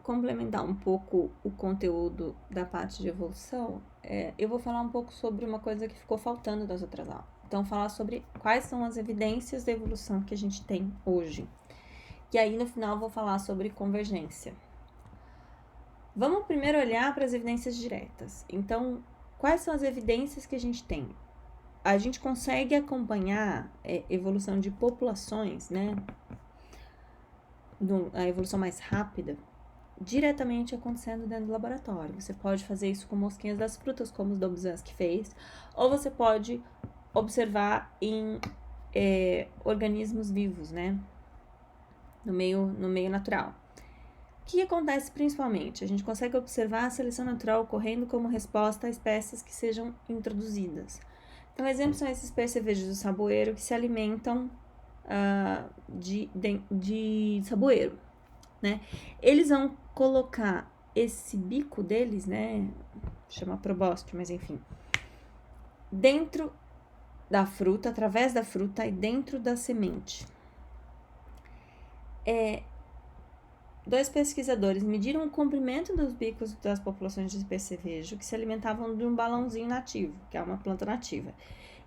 complementar um pouco o conteúdo da parte de evolução, eu vou falar um pouco sobre uma coisa que ficou faltando das outras aulas. Então, falar sobre quais são as evidências da evolução que a gente tem hoje. E aí, no final, eu vou falar sobre convergência. Vamos primeiro olhar para as evidências diretas. Então, quais são as evidências que a gente tem? A gente consegue acompanhar evolução de populações, né? A evolução mais rápida, diretamente acontecendo dentro do laboratório. Você pode fazer isso com mosquinhas das frutas, como o Dobzhansky fez, ou você pode observar em organismos vivos, né? No meio natural. O que acontece principalmente? A gente consegue observar a seleção natural ocorrendo como resposta a espécies que sejam introduzidas. Então, exemplos são esses percevejos do saboeiro que se alimentam de saboeiro, né? Eles vão colocar esse bico deles, né? Chama probóscide, mas enfim, dentro da fruta, através da fruta e dentro da semente. Dois pesquisadores mediram o comprimento dos bicos das populações de percevejo que se alimentavam de um balãozinho nativo, que é uma planta nativa.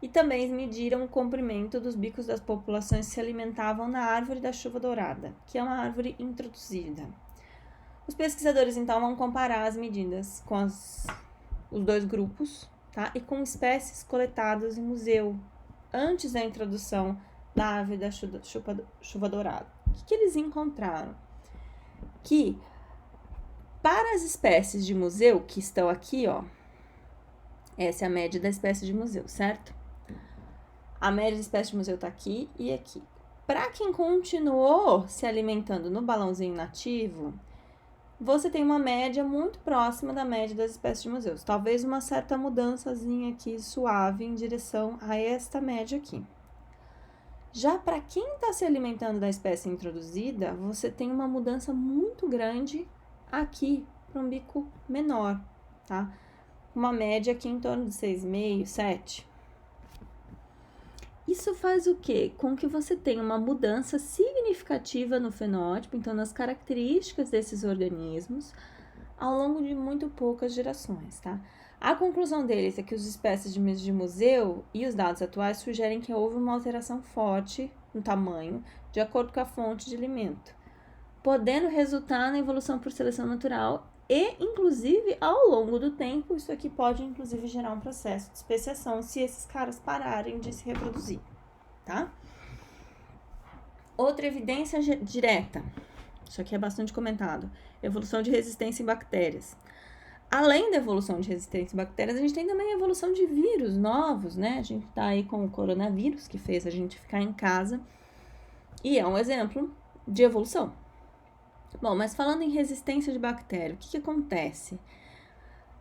E também mediram o comprimento dos bicos das populações que se alimentavam na árvore da chuva dourada, que é uma árvore introduzida. Os pesquisadores, então, vão comparar as medidas com os dois grupos, tá? E com espécies coletadas em museu, antes da introdução da árvore da chuva dourada. O que eles encontraram? Que para as espécies de museu que estão aqui, ó, essa é a média da espécie de museu, certo? A média da espécie de museu tá aqui e aqui. Para quem continuou se alimentando no balãozinho nativo, você tem uma média muito próxima da média das espécies de museus. Talvez uma certa mudançazinha aqui suave em direção a esta média aqui. Já para quem está se alimentando da espécie introduzida, você tem uma mudança muito grande aqui para um bico menor, tá? Uma média aqui em torno de 6,5, 7. Isso faz o quê? Com que você tenha uma mudança significativa no fenótipo, então nas características desses organismos, ao longo de muito poucas gerações, tá? A conclusão deles é que as espécies de museu e os dados atuais sugerem que houve uma alteração forte no tamanho, de acordo com a fonte de alimento, podendo resultar na evolução por seleção natural e, inclusive, ao longo do tempo, isso aqui pode, inclusive, gerar um processo de especiação se esses caras pararem de se reproduzir, tá? Outra evidência direta, isso aqui é bastante comentado, evolução de resistência em bactérias. Além da evolução de resistência em bactérias, a gente tem também a evolução de vírus novos, né? A gente tá aí com o coronavírus, que fez a gente ficar em casa, e é um exemplo de evolução. Bom, mas falando em resistência de bactéria, o que acontece?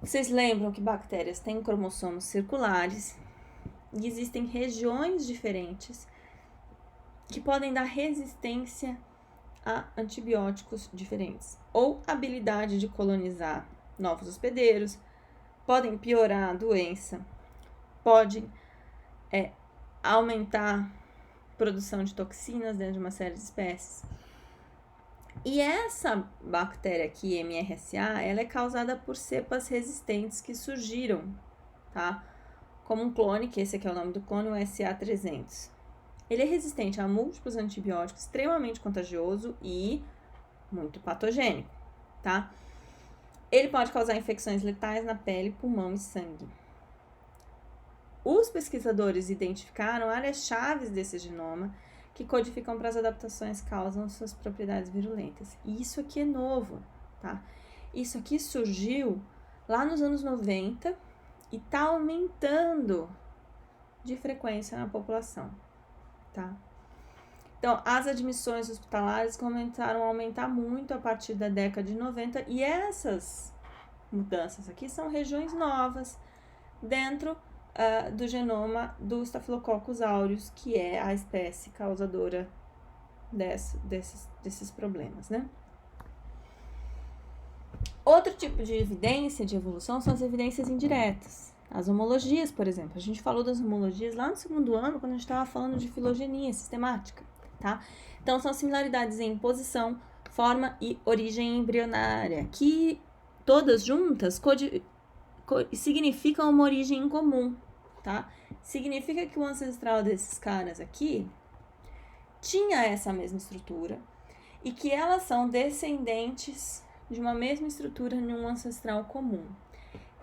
Vocês lembram que bactérias têm cromossomos circulares e existem regiões diferentes que podem dar resistência a antibióticos diferentes ou habilidade de colonizar novos hospedeiros, podem piorar a doença, podem aumentar a produção de toxinas dentro de uma série de espécies. E essa bactéria aqui, MRSA, ela é causada por cepas resistentes que surgiram, tá? Como um clone, que esse aqui é o nome do clone, o SA300. Ele é resistente a múltiplos antibióticos, extremamente contagioso e muito patogênico, tá? Ele pode causar infecções letais na pele, pulmão e sangue. Os pesquisadores identificaram áreas-chave desse genoma que codificam para as adaptações que causam suas propriedades virulentas. E isso aqui é novo, tá? Isso aqui surgiu lá nos anos 90 e tá aumentando de frequência na população, tá? Então, as admissões hospitalares começaram a aumentar muito a partir da década de 90 e essas mudanças aqui são regiões novas dentro do genoma do Staphylococcus aureus, que é a espécie causadora desses problemas, né? Outro tipo de evidência de evolução são as evidências indiretas. As homologias, por exemplo. A gente falou das homologias lá no segundo ano, quando a gente estava falando de filogenia sistemática, tá? Então, são similaridades em posição, forma e origem embrionária, que todas juntas significam uma origem em comum, tá? Significa que o ancestral desses caras aqui tinha essa mesma estrutura e que elas são descendentes de uma mesma estrutura num ancestral comum.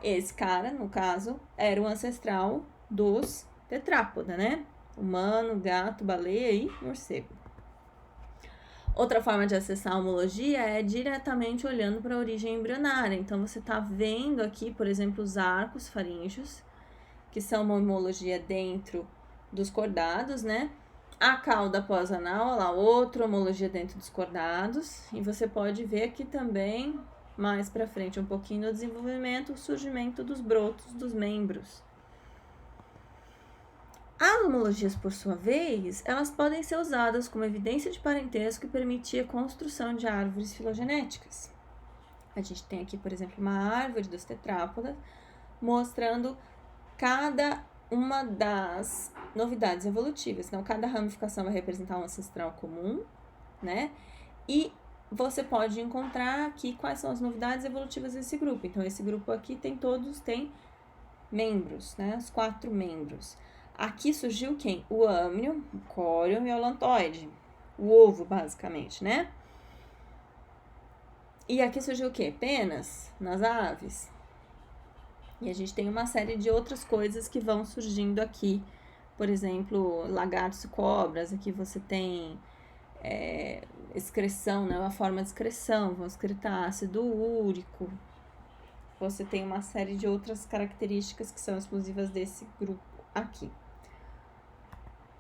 Esse cara, no caso, era o ancestral dos tetrápoda, né? Humano, gato, baleia e morcego. Outra forma de acessar a homologia é diretamente olhando para a origem embrionária. Então, você está vendo aqui, por exemplo, os arcos faríngeos, que são uma homologia dentro dos cordados, né? A cauda pós-anal, lá, outra homologia dentro dos cordados. E você pode ver aqui também, mais para frente, um pouquinho no desenvolvimento, o surgimento dos brotos dos membros. As homologias, por sua vez, elas podem ser usadas como evidência de parentesco e permitir a construção de árvores filogenéticas. A gente tem aqui, por exemplo, uma árvore dos tetrápodas, mostrando cada uma das novidades evolutivas. Então, cada ramificação vai representar um ancestral comum, né? E você pode encontrar aqui quais são as novidades evolutivas desse grupo. Então, esse grupo aqui tem membros, né? Os 4 membros. Aqui surgiu quem? O âmnio, o córion e o allantoide. O ovo, basicamente, né? E aqui surgiu o quê? Penas nas aves. E a gente tem uma série de outras coisas que vão surgindo aqui. Por exemplo, lagartos e cobras. Aqui você tem excreção, né? Uma forma de excreção. Vão excretar ácido úrico. Você tem uma série de outras características que são exclusivas desse grupo aqui.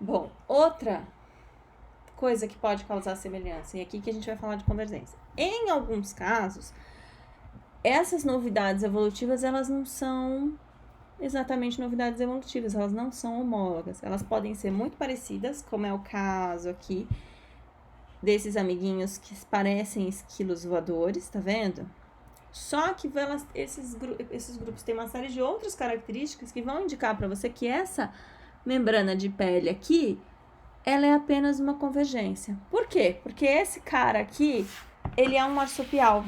Bom, outra coisa que pode causar semelhança, e aqui que a gente vai falar de convergência. Em alguns casos, essas novidades evolutivas, elas não são exatamente novidades evolutivas, elas não são homólogas. Elas podem ser muito parecidas, como é o caso aqui desses amiguinhos que parecem esquilos voadores, tá vendo? Só que esses grupos têm uma série de outras características que vão indicar para você que essa membrana de pele aqui, ela é apenas uma convergência. Por quê? Porque esse cara aqui, ele é um marsupial.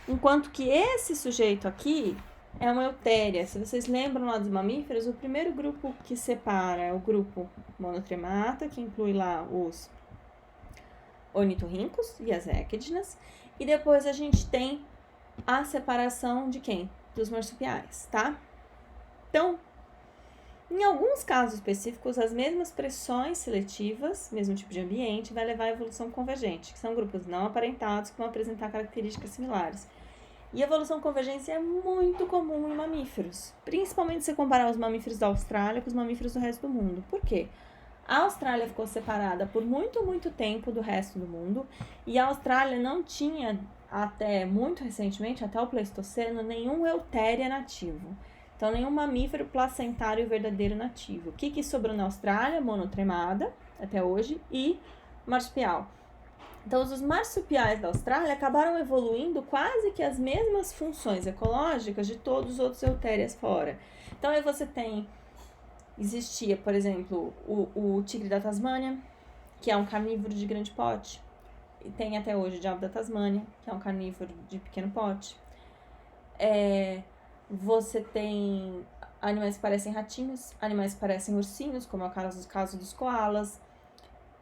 Enquanto que esse sujeito aqui é uma eutéria. Se vocês lembram lá dos mamíferos, o primeiro grupo que separa é o grupo monotremata, que inclui lá os ornitorrincos e as equidnas. E depois a gente tem a separação de quem? Dos marsupiais, tá? Então, em alguns casos específicos, as mesmas pressões seletivas, mesmo tipo de ambiente, vai levar à evolução convergente, que são grupos não aparentados que vão apresentar características similares. E a evolução convergente é muito comum em mamíferos, principalmente se comparar os mamíferos da Austrália com os mamíferos do resto do mundo. Por quê? A Austrália ficou separada por muito tempo do resto do mundo, e a Austrália não tinha, até muito recentemente, até o Pleistoceno, nenhum eutéria nativo. Então, nenhum mamífero placentário verdadeiro nativo. O que sobrou na Austrália? Monotremada, até hoje, e marsupial. Então, os marsupiais da Austrália acabaram evoluindo quase que as mesmas funções ecológicas de todos os outros eutérias fora. Então, aí você existia, por exemplo, o tigre da Tasmânia, que é um carnívoro de grande porte. E tem até hoje o diabo da Tasmânia, que é um carnívoro de pequeno porte. Você tem animais que parecem ratinhos, animais que parecem ursinhos, como é o caso dos koalas.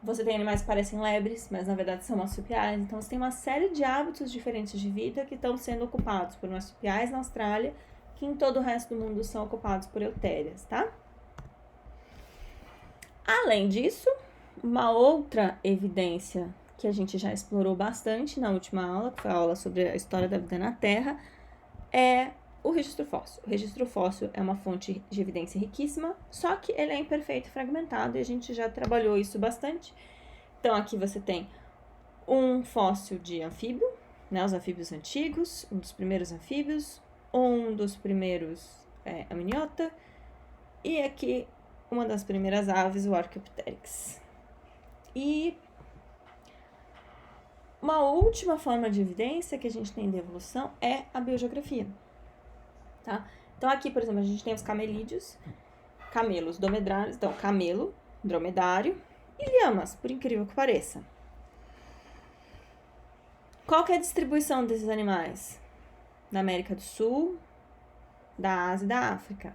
Você tem animais que parecem lebres, mas na verdade são marsupiais. Então, você tem uma série de hábitos diferentes de vida que estão sendo ocupados por marsupiais na Austrália, que em todo o resto do mundo são ocupados por eutérias, tá? Além disso, uma outra evidência que a gente já explorou bastante na última aula, que foi a aula sobre a história da vida na Terra, é o registro fóssil. O registro fóssil é uma fonte de evidência riquíssima, só que ele é imperfeito e fragmentado, e a gente já trabalhou isso bastante. Então, aqui você tem um fóssil de anfíbio, né, os anfíbios antigos, um dos primeiros anfíbios, um dos primeiros amniota, e aqui uma das primeiras aves, o Archaeopteryx. E uma última forma de evidência que a gente tem de evolução é a biogeografia. Tá? Então, aqui, por exemplo, a gente tem os camelídeos, camelos dromedários, então, camelo, dromedário e lhamas, por incrível que pareça. Qual que é a distribuição desses animais? Da América do Sul, da Ásia e da África.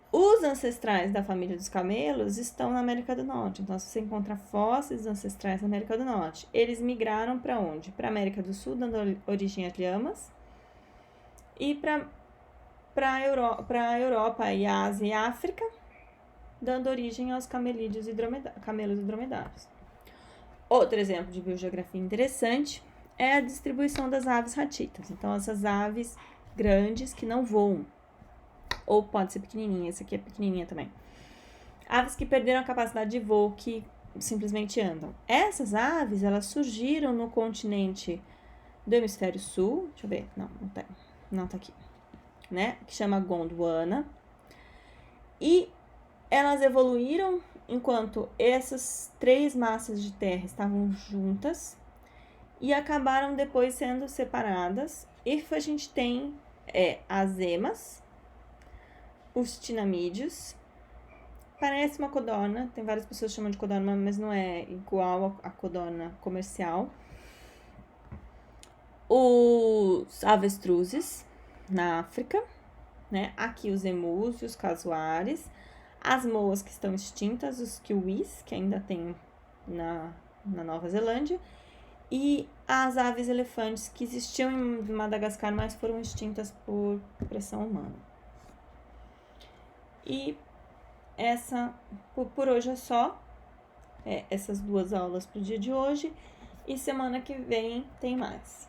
Os ancestrais da família dos camelos estão na América do Norte. Então, se você encontra fósseis ancestrais na América do Norte, eles migraram para onde? Para a América do Sul, dando origem às lhamas, e para a Europa e Ásia e África, dando origem aos camelos e dromedários. Outro exemplo de biogeografia interessante é a distribuição das aves ratitas. Então, essas aves grandes que não voam, ou pode ser pequenininha, essa aqui é pequenininha também. Aves que perderam a capacidade de voo, que simplesmente andam. Essas aves, elas surgiram no continente do hemisfério sul, deixa eu ver, não tá aqui, né? Que chama Gondwana. E elas evoluíram enquanto essas 3 massas de terra estavam juntas e acabaram depois sendo separadas. E a gente tem as emas, os tinamídeos, parece uma codorna, tem várias pessoas que chamam de codorna, mas não é igual a codorna comercial. Os avestruzes na África, né? Aqui os emus e os casuares, as moas que estão extintas, os kiwis, que ainda tem na Nova Zelândia, e as aves elefantes que existiam em Madagascar, mas foram extintas por pressão humana. E por hoje é só. Essas 2 aulas para o dia de hoje. E semana que vem tem mais.